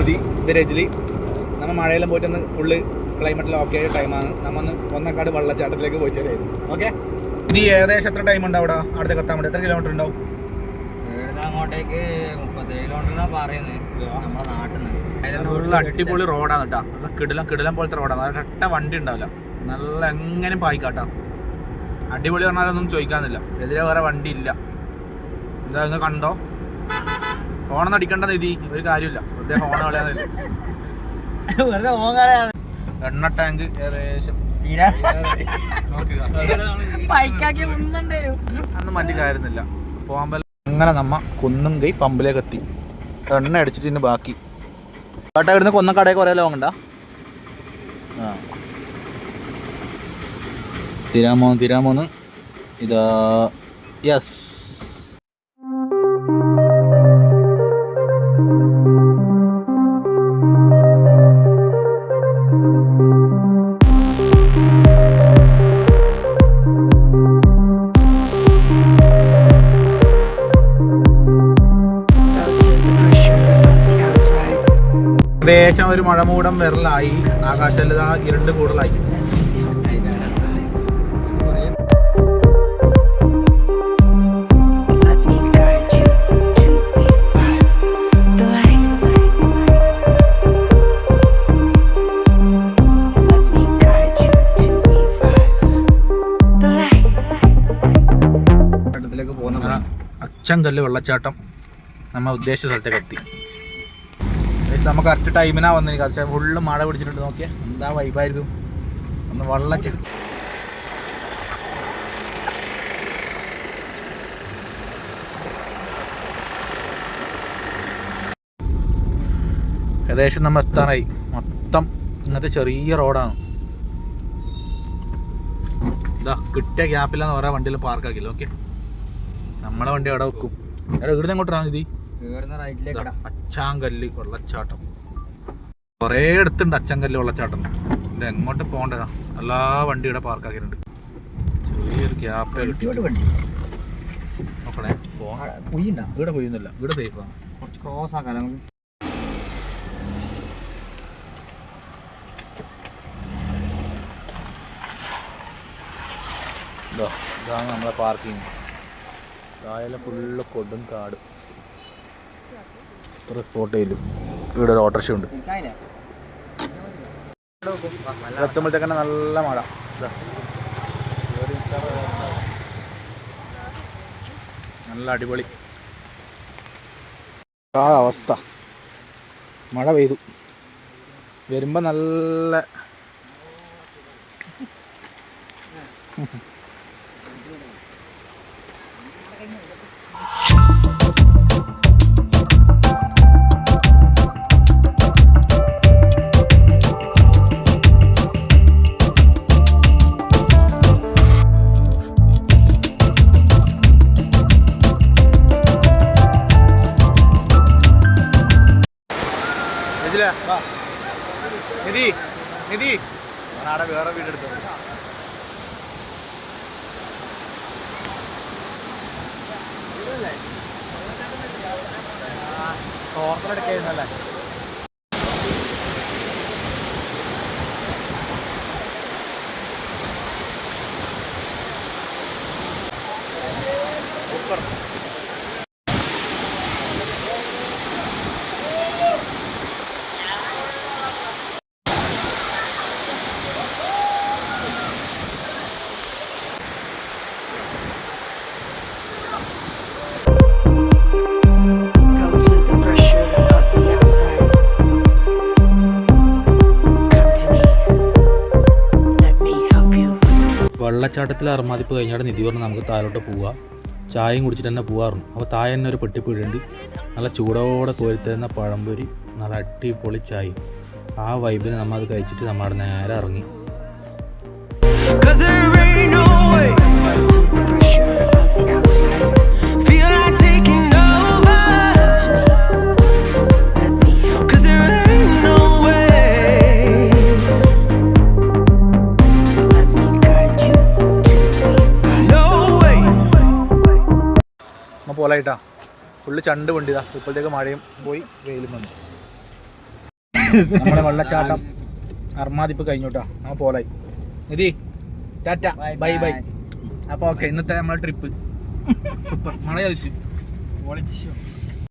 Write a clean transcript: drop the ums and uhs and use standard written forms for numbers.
നിധി ഇത് രജലി. നമ്മൾ മഴയെല്ലാം പോയിട്ടൊന്ന് full ക്ലൈമറ്റിൽ okay ആയ ടൈമാണ്. നമ്മൾ ഒന്നക്കാട് വെള്ളച്ചാട്ടത്തിലേക്ക് പോയിട്ട് വരായിരുന്നു. ഓക്കെ, ഇത് ഏകദേശം എത്ര ടൈം ഉണ്ട് അവിടെ അടുത്തേക്ക് എത്താൻ വേണ്ടി? എത്ര കിലോമീറ്റർ ഉണ്ടാവും? അങ്ങോട്ടേക്ക് 37 കിലോമീറ്റർ പറയുന്നത് നമ്മുടെ നാട്ടിൽ നിന്ന്. നല്ല അടിപൊളി റോഡാണ് കേട്ടോ. നല്ല കിടിലം പോലത്തെ റോഡാണ്. നല്ല ഒറ്റ വണ്ടി ഉണ്ടാവില്ല. നല്ല എങ്ങനെ പായിക്കാട്ടാ. അടിപൊളി പറഞ്ഞാലൊന്നും ചോദിക്കാന്നില്ല. എതിരെ വേറെ വണ്ടി ഇല്ല. എന്താ നിങ്ങൾ കണ്ടോ? ഹോണൊന്നും അടിക്കേണ്ട നിധി, ഒരു കാര്യമില്ല. വെറുതെ ഹോൺ കളയാന്നില്ല. എണ്ണ ടാങ്ക് ഏകദേശം അന്ന് മറ്റു കാര്യമൊന്നുമില്ല. പോകാൻ അങ്ങനെ നമ്മ കുന്നും കൈ പമ്പിലേക്ക് എത്തി. എണ്ണ അടിച്ചിട്ട് ബാക്കി ചേട്ടാ ഇവിടുന്ന് കൊന്നക്കടയൊക്കെ കുറേ ലോങ് ഉണ്ടാ. തിരാമോന്ന് ഇതാ. യെസ്, ഏകദേശം ഒരു മഴമൂടം വിരലായി. ആകാശത്തിൽ ഇരുണ്ട് കൂടുതലായി. അച്ചൻകല്ല് വെള്ളച്ചാട്ടം നമ്മൾ ഉദ്ദേശിച്ച സ്ഥലത്തേക്ക് എത്തി. നമുക്ക് കറക്റ്റ് ടൈമിനാ വന്നിന്. കുറച്ച് ഫുള്ള് മഴ പിടിച്ചിട്ടുണ്ട്. നോക്കിയാൽ എന്താ വൈബായിരിക്കും. ഒന്ന് വെള്ളച്ചാട്ടം ഏകദേശം നമ്മൾ എത്താറായി. മൊത്തം ഇങ്ങനത്തെ ചെറിയ റോഡാണ്. ഇതാ കിട്ടിയ ഗ്യാപ്പില്ലാന്ന് പറയാൻ വണ്ടിയിൽ പാർക്കാക്കില്ല. ഓക്കെ, നമ്മളെ വണ്ടി അവിടെ വെക്കും. ഇവിടുന്ന് എങ്ങോട്ടാണ് ഇത്? അച്ചാങ്കല്ല് വെള്ളച്ചാട്ടം. കുറേ അടുത്തുണ്ട് അച്ചൻകല്ല് വെള്ളച്ചാട്ടം. ഇത് എങ്ങോട്ട് പോകേണ്ടതാ? എല്ലാ വണ്ടി ഇവിടെ പാർക്കാക്കിയിട്ടുണ്ട്. ചെറിയൊരു ഗ്യാപ്പ് കിട്ടി. നോക്കണേ, ഇവിടെ പോയിന്നില്ല. ഇവിടെ സേഫാണ്. ക്രോസ് ആക്കാം. ഇതാണ് നമ്മളെ പാർക്കിങ്. താഴെ ഫുള്ള് കൊടും കാട്. ഇത്ര സ്പോട്ട് ചെയ്യില്ല. ഇവിടെ ഒരു ഓട്ടോറിക്ഷ ഉണ്ട്. എത്തുമ്പോഴത്തേക്കന്നെ നല്ല മഴ. നല്ല അടിപൊളി ആ അവസ്ഥ. മഴ പെയ്തു വരുമ്പോൾ നല്ല നിധി ഞാനവിടെ വേറെ വീടെടുത്തു. ഓർമ്മയെടുക്കുന്നല്ലേ? സൂപ്പർ. വെള്ളച്ചാട്ടത്തിൽ അറമാതിപ്പ് കഴിഞ്ഞാൽ നിധി പറഞ്ഞ് നമുക്ക് താഴോട്ട് പോവാം. ചായയും കുടിച്ചിട്ട് തന്നെ പോകാറുണ്ട്. അപ്പോൾ താഴെ തന്നെ ഒരു പെട്ടിപ്പീടുണ്ട്. നല്ല ചൂടോടെ കോരിത്തരുന്ന പഴംപൊരി, നല്ല അടിപൊളി ചായ. ആ വൈബിന് നമ്മൾ അത് കഴിച്ചിട്ട് നമ്മളവിടെ നേരെ ഇറങ്ങി. പോലായിട്ടാ ഫുള്ള് ചണ്ട് വണ്ടിതാ. ഇപ്പോഴത്തേക്ക് മഴയും പോയി വെയിലും വന്നു. നമ്മുടെ വെള്ളച്ചാട്ടം അർമാദിപ്പ് കഴിഞ്ഞോട്ടാ ആ പോലായി നിധി ടാറ്റ ബൈ ബൈ. അപ്പോൾ ഓക്കെ, ഇന്നത്തെ നമ്മളെ ട്രിപ്പ് സൂപ്പർ മഴ ചോദിച്ചു.